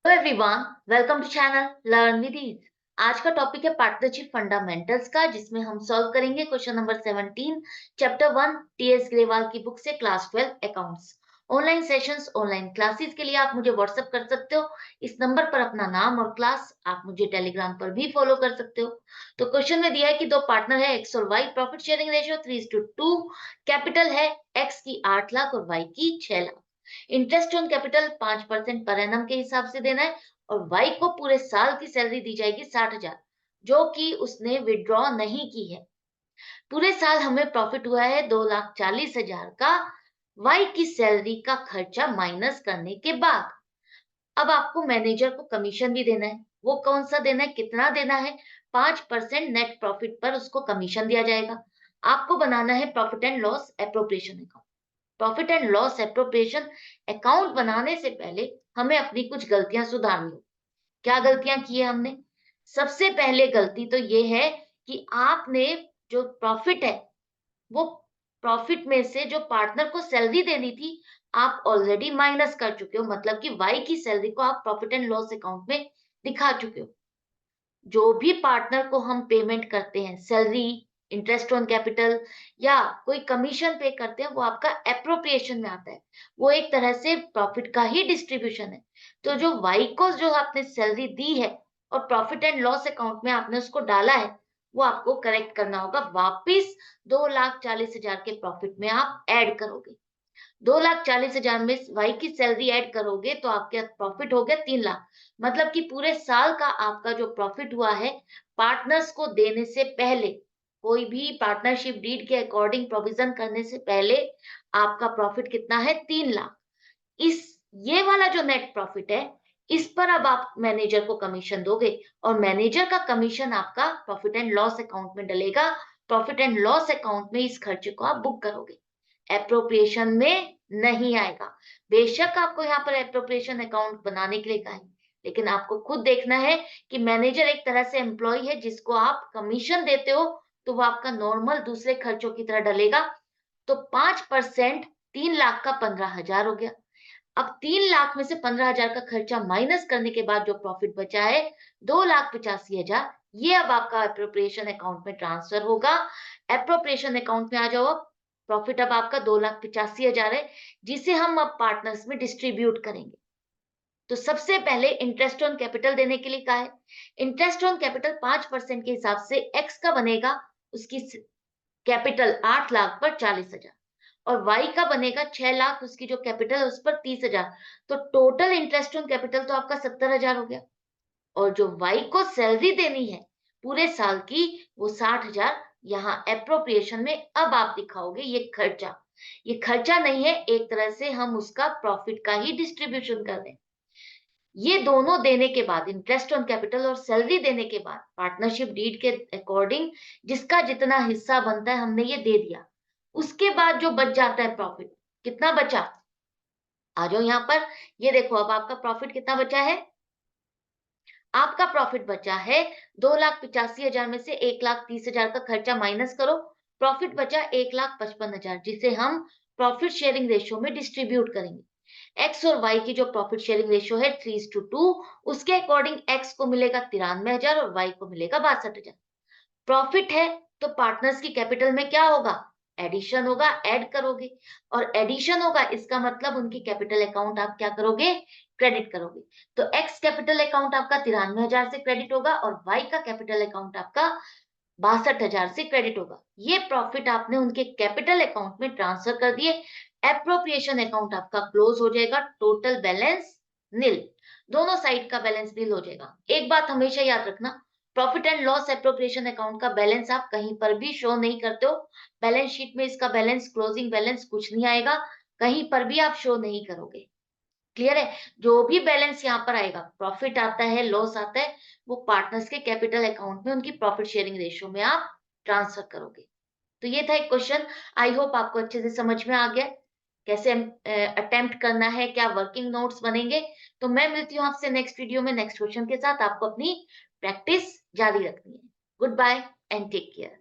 Hello everyone, welcome to channel learn with ease. आज का topic है पार्टनरशिप फंडामेंटल्स का, जिसमें हम सॉल्व करेंगे question number 17 chapter 1 TS Grewal की बुक से class 12 accounts. Online sessions, online classes के लिए आप मुझे व्हाट्सएप कर सकते हो। इस नंबर पर अपना नाम और क्लास, आप मुझे टेलीग्राम पर भी फॉलो कर सकते हो। तो क्वेश्चन में दिया है कि दो पार्टनर है एक्स और Y, profit sharing ratio 3:2, capital है एक्स की 8 लाख और वाई की 6 lakh. Interest on capital 5% per annum के हिसाब से देना है और वाई को पूरे साल की सैलरी दी जाएगी 60,000, जो कि उसने विड्रॉ नहीं की है। पूरे साल हमें प्रॉफिट हुआ है 2,40,000 का, वाई की सैलरी का खर्चा माइनस करने के बाद। अब आपको मैनेजर को कमीशन भी देना है। वो कौन सा देना है, कितना देना है? 5% नेट प्रॉफिट पर उसको कमीशन दिया जाएगा। आपको बनाना है profit and loss appropriation account. Profit and loss appropriation account बनाने से पहले हमें अपनी कुछ गलतियां सुधारनी हो। क्या गलतियां की है हमने? सबसे पहले गलती तो ये है कि आपने जो प्रॉफिट है, वो प्रॉफिट में से जो पार्टनर को सैलरी देनी थी, आप ऑलरेडी माइनस कर चुके हो। मतलब कि वाई की सैलरी को आप प्रॉफिट एंड लॉस अकाउंट में दिखा चुके हो। जो भी पार्टनर को हम पेमेंट करते हैं, सैलरी, इंटरेस्ट ऑन कैपिटल या कोई कमीशन पे करते हैं, वो आपका एप्रोप्रिएशन में आता है। वो एक तरह से प्रॉफिट का ही डिस्ट्रीब्यूशन है। तो जो वाई को जो आपने सैलरी दी है और प्रॉफिट एंड लॉस अकाउंट में आपने उसको डाला है, वो आपको करेक्ट करना होगा। वापिस 2,40,000 के प्रॉफिट में आप ऐड करोगे। 2,40,000 में वाई की सैलरी ऐड करोगे तो आपके प्रॉफिट हो गया 3 लाख। मतलब कि पूरे साल का आपका जो प्रॉफिट हुआ है, पार्टनर्स को देने से पहले, कोई भी पार्टनरशिप डीड के अकॉर्डिंग प्रोविजन करने से पहले, आपका प्रॉफिट कितना है? 3 लाख। इस ये वाला जो नेट प्रॉफिट है, इस पर अब आप मैनेजर को कमीशन दोगे और मैनेजर का कमीशन आपका प्रॉफिट एंड लॉस अकाउंट में डलेगा। प्रॉफिट एंड लॉस अकाउंट में इस खर्चे को आप बुक करोगे, एप्रोप्रिएशन में नहीं आएगा। बेशक आपको यहाँ पर एप्रोप्रिएशन अकाउंट बनाने के लिए कहा है, लेकिन आपको खुद देखना है कि मैनेजर एक तरह से एम्प्लॉय है जिसको आप कमीशन देते हो, तो वो आपका नॉर्मल दूसरे खर्चों की तरह डलेगा। तो 5% 3 लाख का 15,000 हो गया। अब 3 लाख में से 15,000 का खर्चा माइनस करने के बाद जो प्रॉफिट बचा है 2,85,000, ये अब आपका एप्रोप्रिएशन अकाउंट में ट्रांसफर होगा। एप्रोप्रिएशन अकाउंट में आ जाओ। अब प्रॉफिट अब आपका 2,85,000 है, जिसे हम अब पार्टनर्स में डिस्ट्रीब्यूट करेंगे। तो सबसे पहले इंटरेस्ट ऑन कैपिटल देने के लिए कहा है। इंटरेस्ट ऑन कैपिटल 5% के हिसाब से एक्स का बनेगा, उसकी कैपिटल 8 लाख पर 40,000, और वाई का बनेगा 6 लाख, उसकी जो कैपिटल है उस पर 30,000। तो टोटल इंटरेस्ट ऑन कैपिटल तो आपका 70,000 हो गया। और जो वाई को सैलरी देनी है पूरे साल की, वो 60,000 यहाँ एप्रोप्रिएशन में अब आप दिखाओगे। ये खर्चा नहीं है, एक तरह से हम उसका प्रॉफिट का ही डिस्ट्रीब्यूशन कर रहे हैं। ये दोनों देने के बाद, इंटरेस्ट ऑन कैपिटल और सैलरी देने के बाद, पार्टनरशिप डीड के अकॉर्डिंग जिसका जितना हिस्सा बनता है हमने ये दे दिया। उसके बाद जो बच जाता है प्रॉफिट, कितना बचा? आ जाओ यहाँ पर। ये देखो, अब आपका प्रॉफिट कितना बचा है? आपका प्रॉफिट बचा है 2,85,000 में से 1,30,000 का खर्चा माइनस करो। प्रॉफिट बचा 1,55,000, जिसे हम प्रॉफिट शेयरिंग रेशियो में डिस्ट्रीब्यूट करेंगे। एक्स और वाई की जो प्रॉफिट शेयरिंग रेशियो है 3:2, उसके अकॉर्डिंग एक्स को मिलेगा 93,000 और वाई को मिलेगा 62,000। प्रॉफिट है तो पार्टनर्स की कैपिटल में क्या होगा? एडिशन होगा, ऐड करोगे। और एडिशन होगा, इसका मतलब उनकी कैपिटल अकाउंट आप क्या करोगे? क्रेडिट करोगे। तो एक्स कैपिटल अकाउंट आपका 93,000 से क्रेडिट होगा और वाई का कैपिटल अकाउंट आपका 62,000 से क्रेडिट होगा। ये प्रॉफिट आपने उनके कैपिटल अकाउंट में ट्रांसफर कर दिए। एप्रोप्रिएशन अकाउंट आपका क्लोज हो जाएगा, टोटल बैलेंस नील। दोनों साइड का बैलेंस नील हो जाएगा। एक बात हमेशा याद रखना, profit and loss appropriation account का बैलेंस आप कहीं पर भी शो नहीं करते हो। बैलेंस शीट में इसका बैलेंस, क्लोजिंग बैलेंस कुछ नहीं आएगा, कहीं पर भी आप शो नहीं करोगे। क्लियर है? जो भी बैलेंस यहाँ पर आएगा, प्रॉफिट आता है, लॉस आता है, वो पार्टनर्स के कैपिटल अकाउंट में उनकी प्रॉफिट शेयरिंग रेशियो में आप ट्रांसफर करोगे। तो ये था एक क्वेश्चन। आई होप आपको अच्छे से समझ में आ गया कैसे अटेम्प्ट करना है, क्या वर्किंग नोट्स बनेंगे। तो मैं मिलती हूँ आपसे नेक्स्ट वीडियो में नेक्स्ट क्वेश्चन के साथ। आपको अपनी प्रैक्टिस जारी रखनी है। Good bye and take care.